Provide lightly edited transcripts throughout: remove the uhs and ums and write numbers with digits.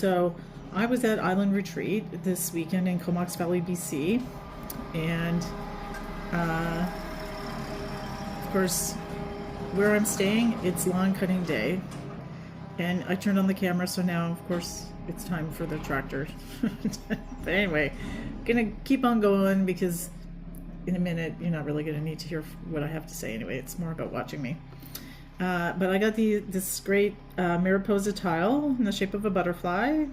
So I was at Island Retreat this weekend in Comox Valley, BC, and of course, where I'm staying, it's lawn cutting day, and I turned on the camera, so now, of course, it's time for the tractor. But anyway, gonna keep on going because in a minute you're not really gonna need to hear what I have to say anyway. It's more about watching me. But I got this great Mariposa tile in the shape of a butterfly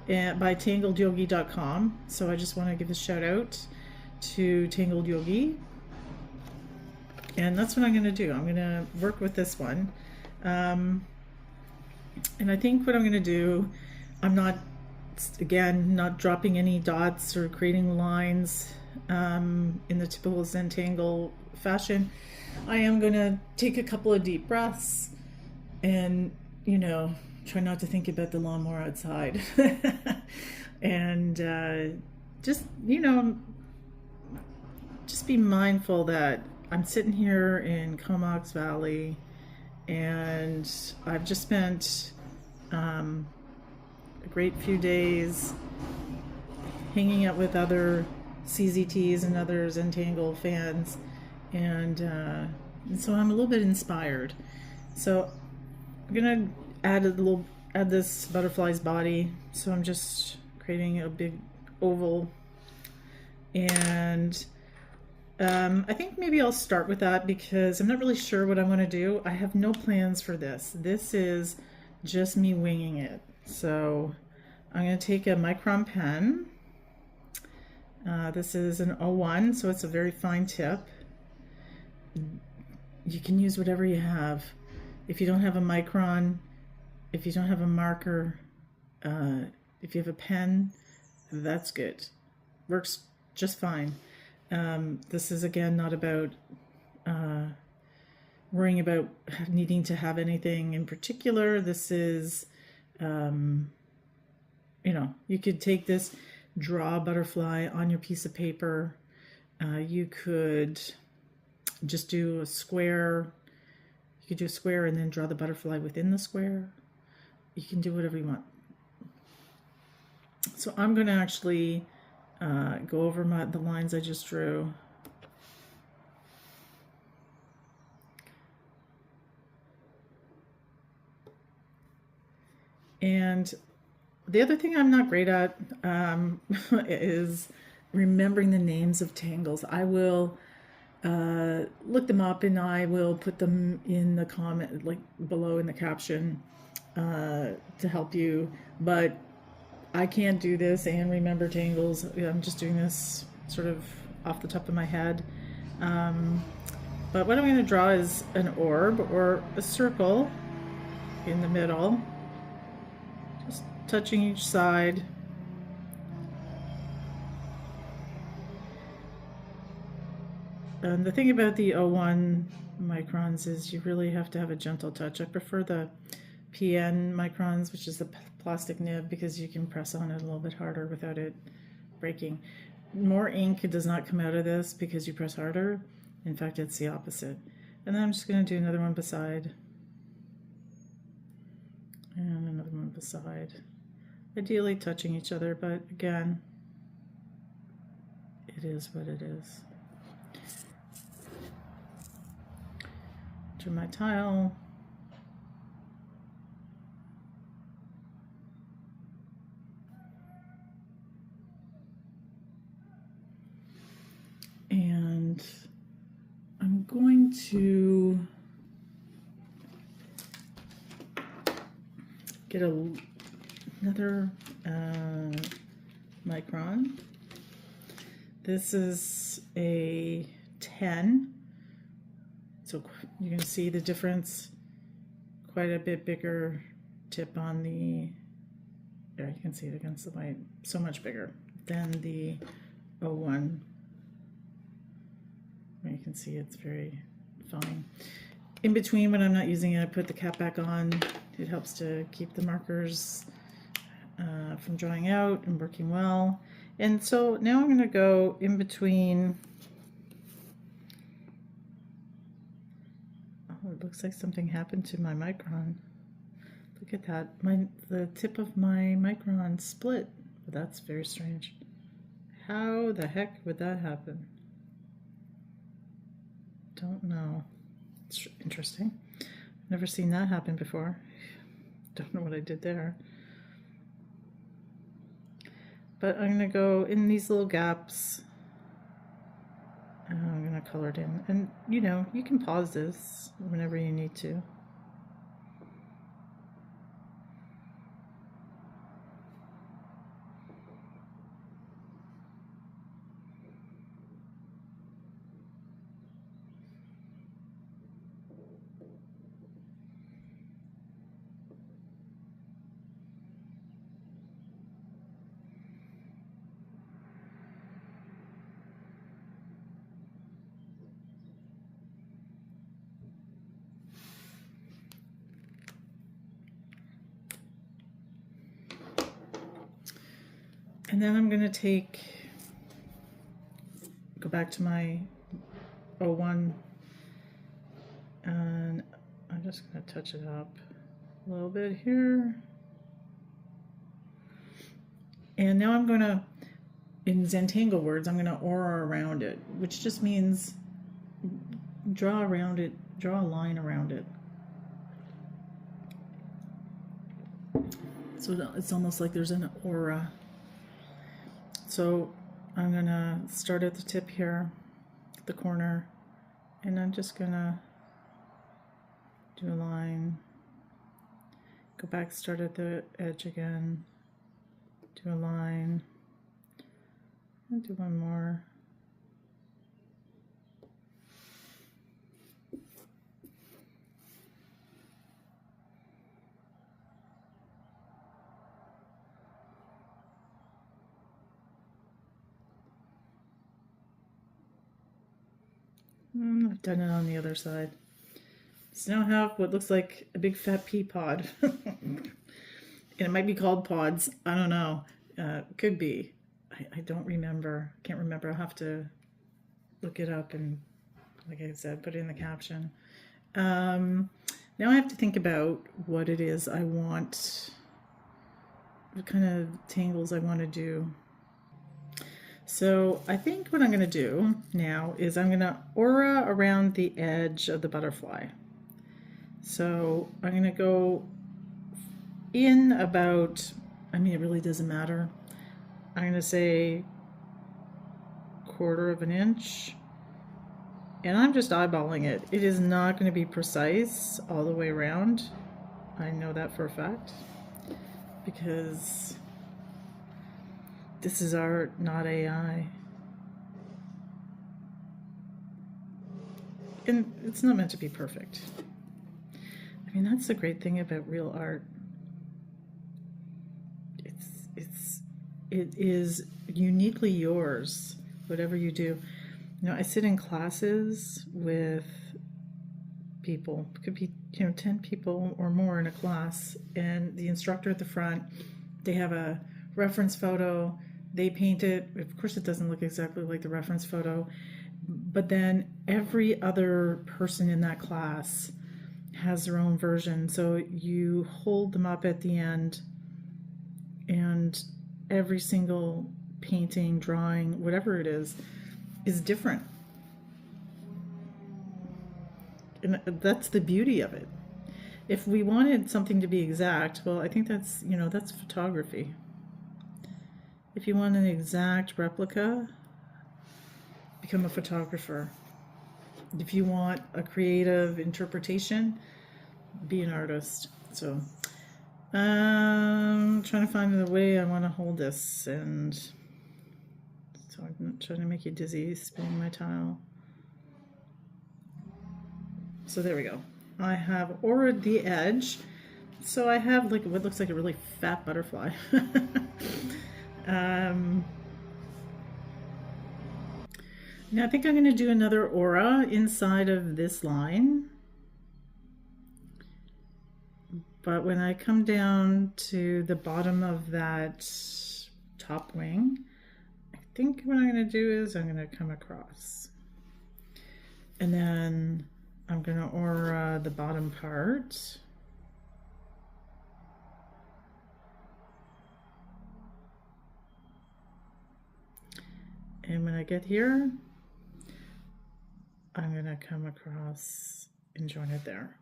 by tangledyogi.com. So I just want to give a shout out to Tangled Yogi. And that's what I'm going to do. I'm going to work with this one. And I think what I'm going to do, I'm not, again, not dropping any dots or creating lines in the typical Zentangle fashion. I am going to take a couple of deep breaths and, try not to think about the lawnmower outside. And just be mindful that I'm sitting here in Comox Valley and I've just spent a great few days hanging out with other CZTs and other Zentangle fans, and so I'm a little bit inspired. So I'm gonna add this butterfly's body. So I'm just creating a big oval, and I think maybe I'll start with that because I'm not really sure what I want to do. I have no plans for this. This is just me winging it. So I'm going to take a micron pen. This is an 01, so it's a very fine tip. You can use whatever you have. If you don't have a micron, if you don't have a marker, if you have a pen, that's good. Works just fine. This is again not about worrying about needing to have anything in particular. This is, you could take this, draw a butterfly on your piece of paper. You could just do a square. You could do a square and then draw the butterfly within the square. You can do whatever you want. So I'm going to actually go over the lines I just drew. And the other thing I'm not great at is remembering the names of tangles. I will look them up and I will put them in the comment, like below in the caption, to help you. But I can't do this and remember tangles. I'm just doing this sort of off the top of my head. But what I'm going to draw is an orb or a circle in the middle, just touching each side. And the thing about the 01 microns is you really have to have a gentle touch. I prefer the PN microns, which is the plastic nib, because you can press on it a little bit harder without it breaking. More ink does not come out of this because you press harder. In fact, it's the opposite. And then I'm just going to do another one beside. And another one beside. Ideally touching each other, but again, it is what it is. To my tile. And I'm going to get another micron. This is a 10. So you can see the difference, quite a bit bigger tip on the, there you can see it against the white, so much bigger than the 01. You can see it's very fine. In between, when I'm not using it, I put the cap back on. It helps to keep the markers from drying out and working well. And so now I'm going to go in between. Oh, it looks like something happened to my micron. Look at that. The tip of my micron split. Well, that's very strange. How the heck would that happen? Don't know. It's interesting. Never seen that happen before. Don't know what I did there. But I'm going to go in these little gaps. And I'm going to color it in. And you know, you can pause this whenever you need to. And then I'm going to go back to my 01, and I'm just going to touch it up a little bit here. And now I'm going to, in Zentangle words, I'm going to aura around it, which just means draw around it, draw a line around it. So it's almost like there's an aura. So I'm gonna start at the tip here, at the corner, and I'm just gonna do a line, go back, start at the edge again, do a line, and do one more. I've done it on the other side. So now I have what looks like a big fat pea pod. And it might be called pods. I don't know. Could be. I don't remember. Can't remember. I'll have to look it up and, like I said, put it in the caption. Now I have to think about what it is I want, what kind of tangles I want to do. So I think what I'm going to do now is I'm going to aura around the edge of the butterfly. So I'm going to go in about, I mean, it really doesn't matter. I'm going to say 1/4 of an inch. And I'm just eyeballing it. It is not going to be precise all the way around. I know that for a fact. Because this is art, not AI. And it's not meant to be perfect. I mean, that's the great thing about real art. It is uniquely yours, whatever you do. You know, I sit in classes with people. It could be, 10 people or more in a class, and the instructor at the front, they have a reference photo. They paint it. Of course, it doesn't look exactly like the reference photo, but then every other person in that class has their own version. So you hold them up at the end, and every single painting, drawing, whatever it is different. And that's the beauty of it. If we wanted something to be exact, well, I think that's, that's photography. If you want an exact replica, become a photographer. If you want a creative interpretation, be an artist. So I'm trying to find the way I want to hold this, and so I'm not trying to make you dizzy spinning my tile. So there we go. I have auraed the edge. So I have like what looks like a really fat butterfly. Now I think I'm going to do another aura inside of this line. But when I come down to the bottom of that top wing, I think what I'm going to do is I'm going to come across. And then I'm going to aura the bottom part. And when I get here, I'm gonna come across and join it there.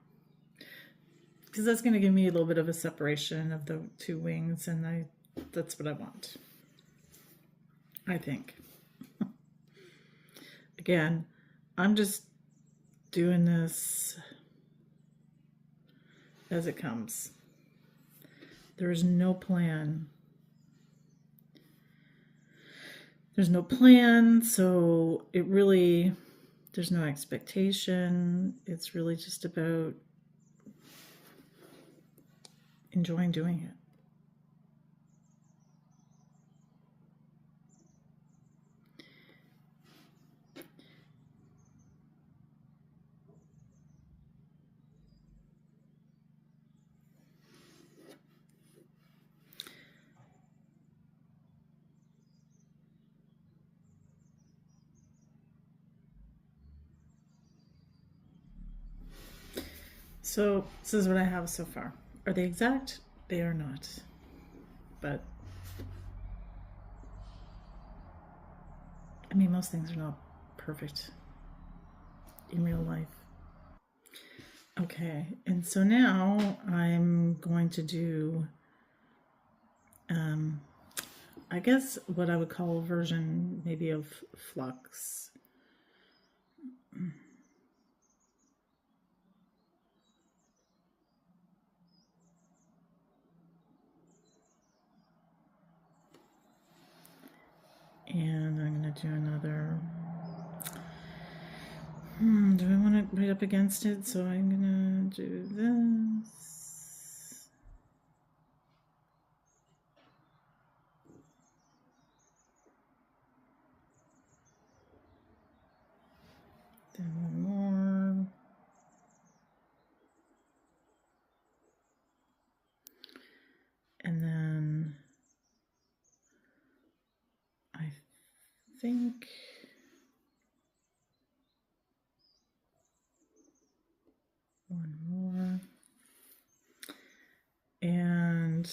Because that's gonna give me a little bit of a separation of the two wings, and that's what I want, I think. Again, I'm just doing this as it comes. There is no plan. There's no plan, so there's no expectation. It's really just about enjoying doing it. So this is what I have so far. Are they exact? They are not. But I mean, most things are not perfect in real life. Okay, and so now I'm going to do, I guess what I would call a version maybe of flux. And I'm going to do another. Do I want it right up against it? So I'm going to do this. Then one more. And then I think one more. And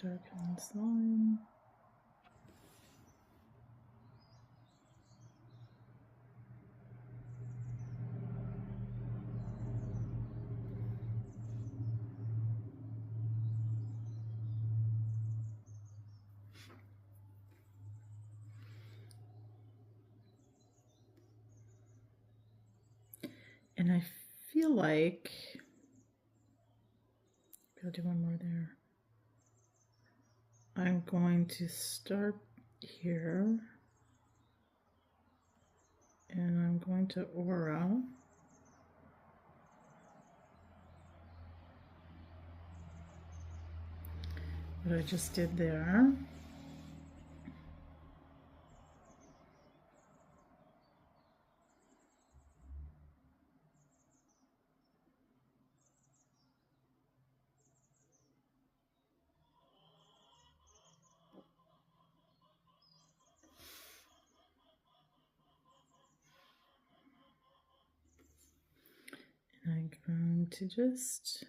darken this line. And I feel like I'll do one more there. I'm going to start here, and I'm going to aura. What I just did there. I'm going to just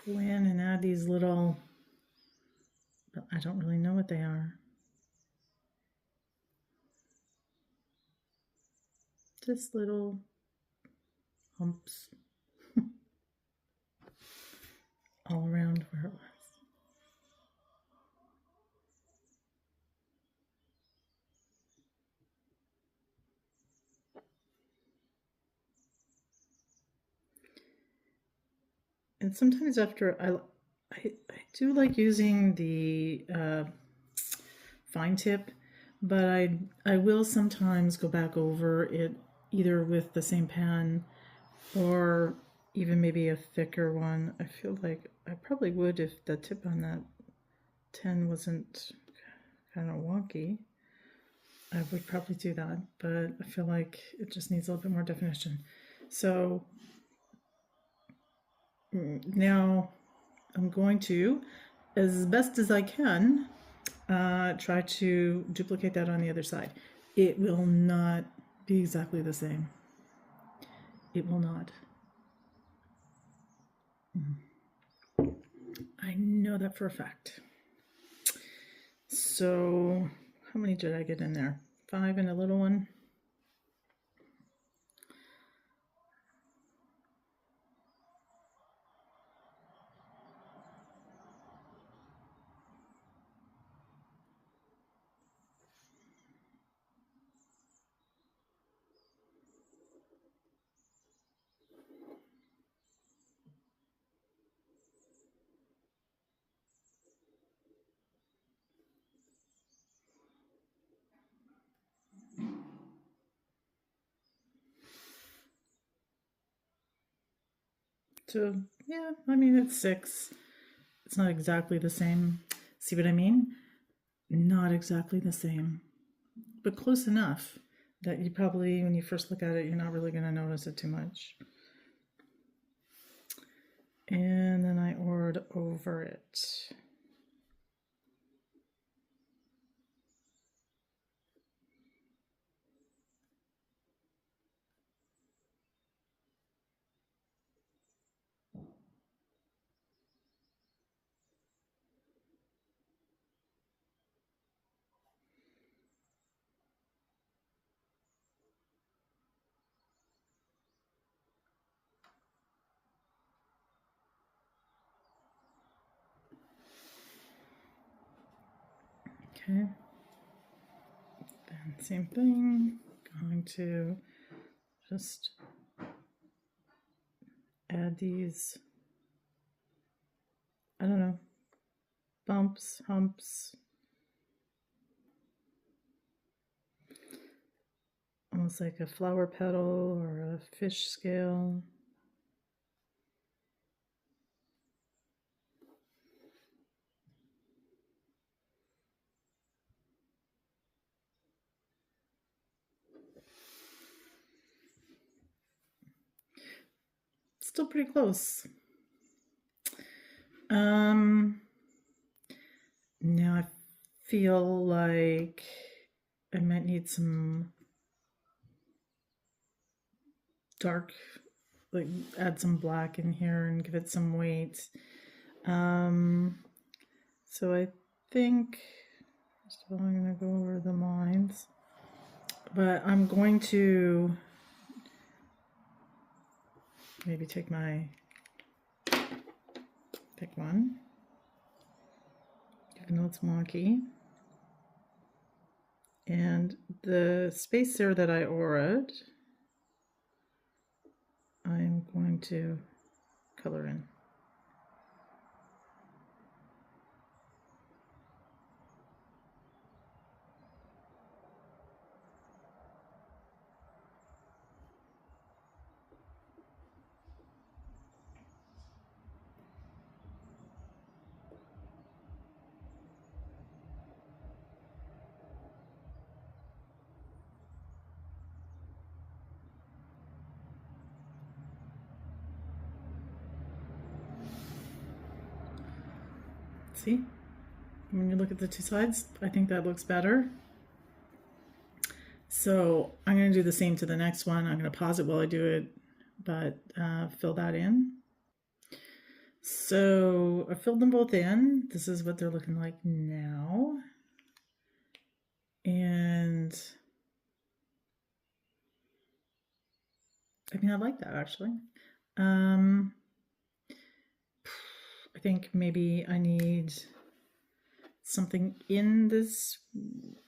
go in and add these little, I don't really know what they are. Just little humps all around where it was. And sometimes after I do like using the fine tip, but I will sometimes go back over it either with the same pen or even maybe a thicker one. I feel like I probably would if the tip on that 10 wasn't kind of wonky. I would probably do that, but I feel like it just needs a little bit more definition. So now I'm going to as best as I can, try to duplicate that on the other side. It will not be exactly the same. It will not. I know that for a fact. So how many did I get in there? 5 and a little one. So yeah, I mean, it's 6. It's not exactly the same. See what I mean? Not exactly the same, but close enough that you probably, when you first look at it, you're not really going to notice it too much. And then I ored over it. Okay. Then same thing. Going to just add these, I don't know, bumps, humps, almost like a flower petal or a fish scale. Still pretty close. Now I feel like I might need some dark, like add some black in here and give it some weight. So I think, first of all, I'm going to go over the lines, but I'm going to maybe take pick one, even though it's wonky. And the space there that I oraed, I'm going to color in. See, when you look at the two sides, I think that looks better. So I'm going to do the same to the next one. I'm going to pause it while I do it, but fill that in. So I filled them both in. This is what they're looking like now. And I mean, I like that actually. I think maybe I need something in this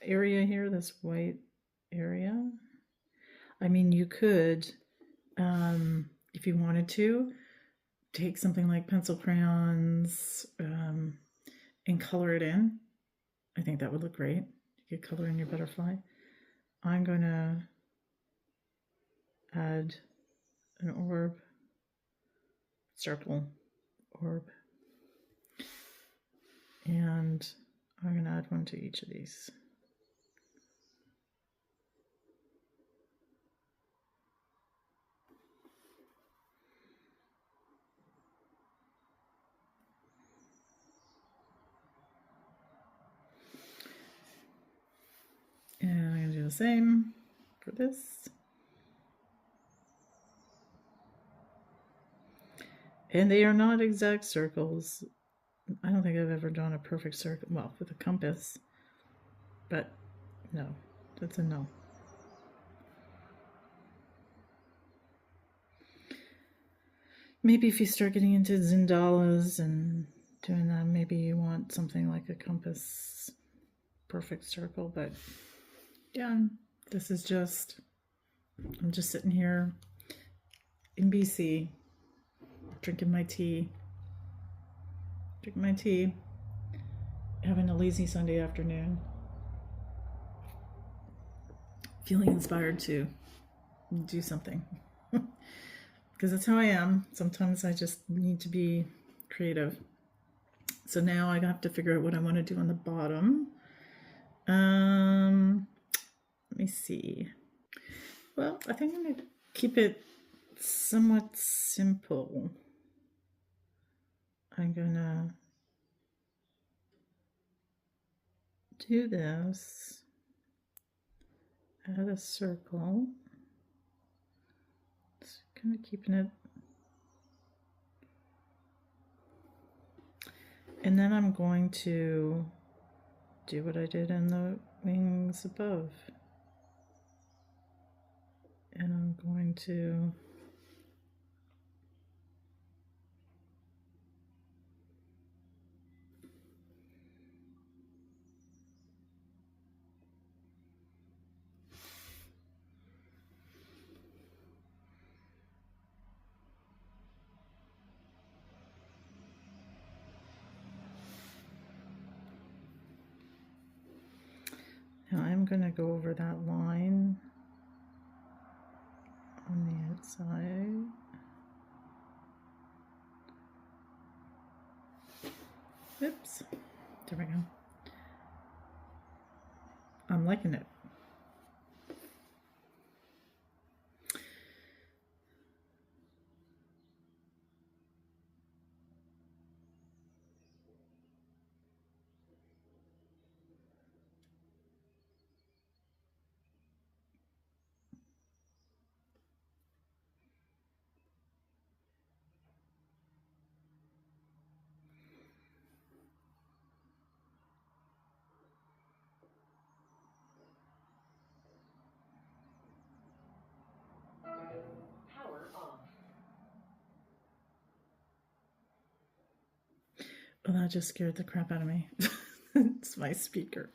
area here, this white area. I mean, you could, if you wanted to, take something like pencil crayons and color it in. I think that would look great. You could color in your butterfly. I'm going to add an orb, circle, orb, and I'm going to add one to each of these. the same for this. And they are not exact circles. I don't think I've ever drawn a perfect circle, well, with a compass, but no, that's a no. Maybe if you start getting into Zendalas and doing that, maybe you want something like a compass perfect circle, but yeah, this is just, I'm just sitting here in BC, drinking my tea, having a lazy Sunday afternoon, feeling inspired to do something. Because that's how I am. Sometimes I just need to be creative. So now I have to figure out what I want to do on the bottom. Let me see. Well, I think I'm going to keep it somewhat simple. I'm going to do this, add a circle. Just kind of keeping it. And then I'm going to do what I did in the wings above. And I'm going to now I'm going to go over that line on the outside. Oops, there we go. I'm liking it. Oh, that just scared the crap out of me. It's my speaker.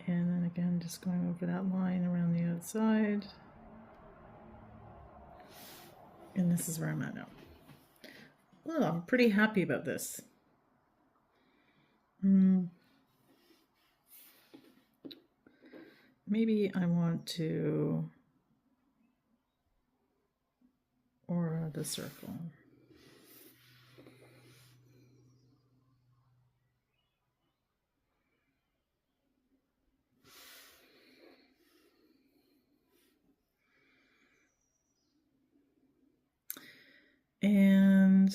And then again, just going over that line around the outside. And this is where I'm at now. Well, I'm pretty happy about this. Maybe I want to aura the circle. And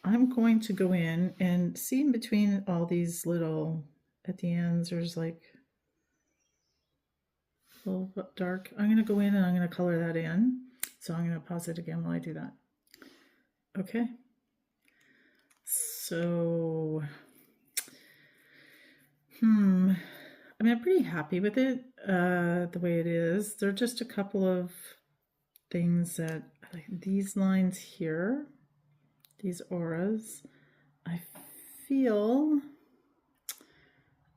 I'm going to go in and see in between all these little, at the ends, there's like a little dark. I'm going to go in and I'm going to color that in. So I'm going to pause it again while I do that. Okay. So, I mean, I'm pretty happy with it, the way it is. There are just a couple of things that, like these lines here, these auras, I feel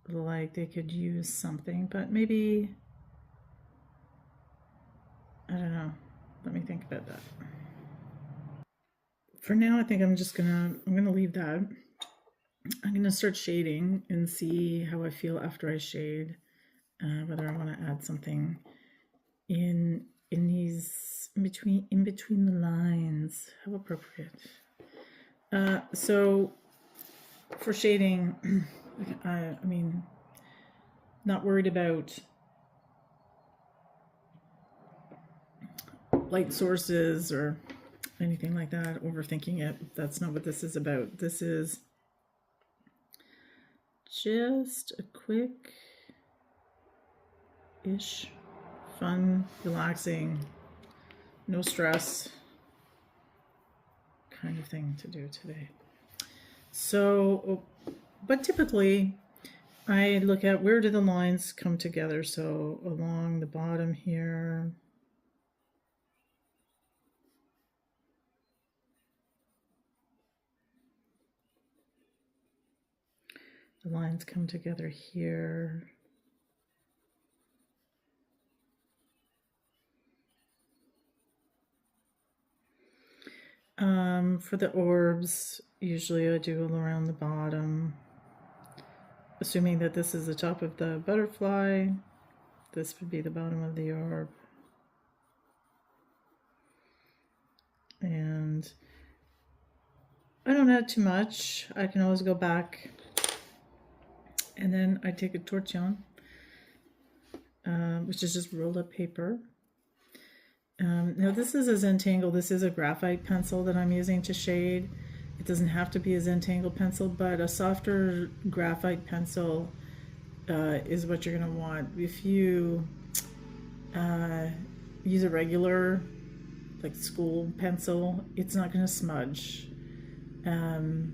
like they could use something, but maybe, I don't know. Let me think about that. For now, I think I'm gonna leave that. I'm gonna start shading and see how I feel after I shade, whether I want to add something in these in between the lines. How appropriate. So for shading, I mean, not worried about light sources or anything like that, overthinking it. That's not what this is about. This is just a quick-ish, fun, relaxing, no stress kind of thing to do today. So, but typically I look at where do the lines come together. So along the bottom here, the lines come together here. For the orbs, usually I do around the bottom, assuming that this is the top of the butterfly. This would be the bottom of the orb. And I don't add too much. I can always go back. And then I take a tortillon, which is just rolled up paper. Now this is a Zentangle. This is a graphite pencil that I'm using to shade. It doesn't have to be a Zentangle pencil, but a softer graphite pencil is what you're going to want. If you use a regular, like school pencil, it's not going to smudge. And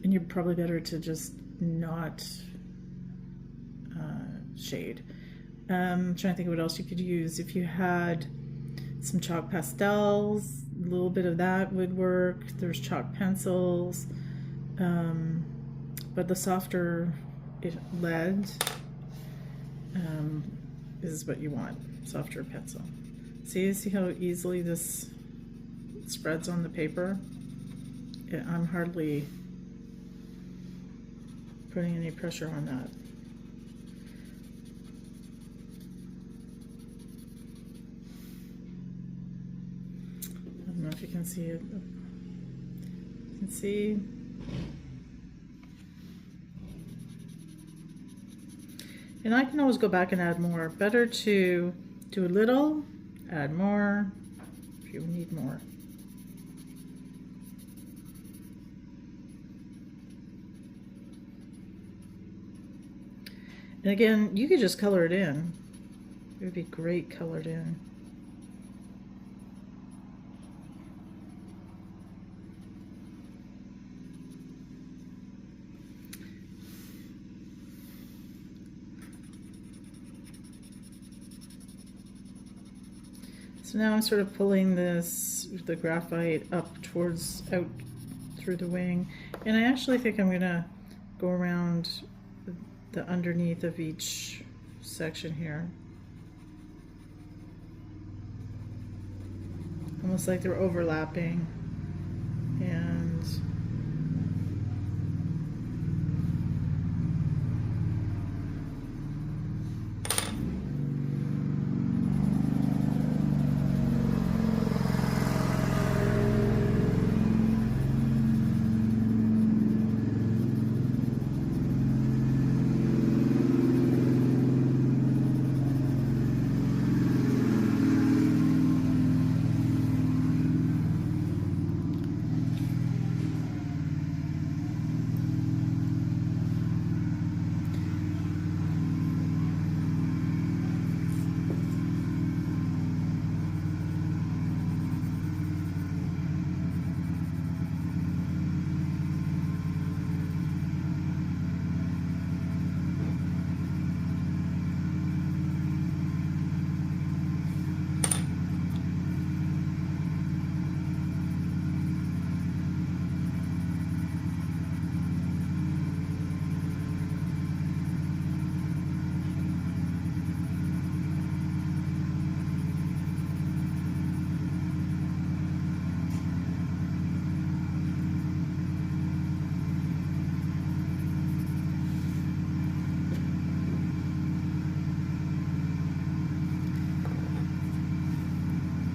you're probably better to just not shade. I'm trying to think of what else you could use. If you had some chalk pastels, a little bit of that would work. There's chalk pencils, but the softer lead is what you want, softer pencil. See how easily this spreads on the paper? I'm hardly putting any pressure on that. I don't know if you can see it. You can see. And I can always go back and add more. Better to do a little, add more if you need more. And again, you could just color it in. It would be great colored in. So now I'm sort of pulling the graphite up towards, out through the wing. And I actually think I'm gonna go around the underneath of each section here. Almost like they're overlapping.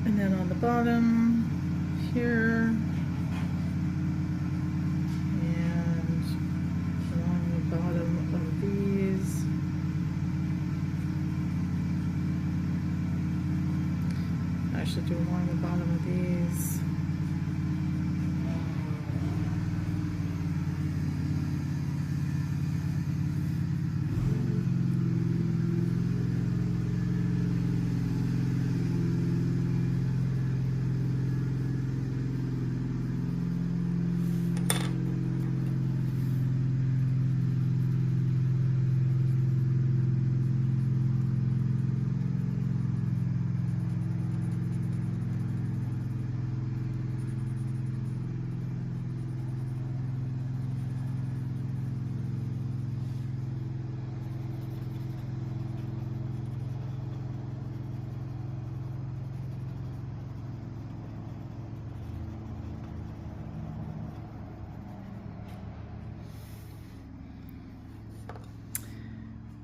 And then on the bottom here, and I should do along the bottom of these.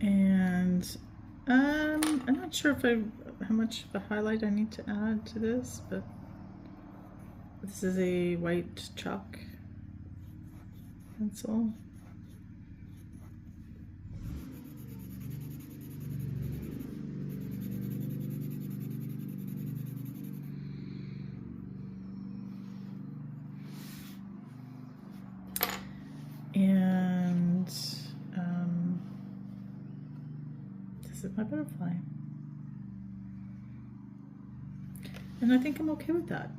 And I'm not sure if how much of a highlight I need to add to this, but this is a white chalk pencil. And this is my butterfly. And I think I'm okay with that.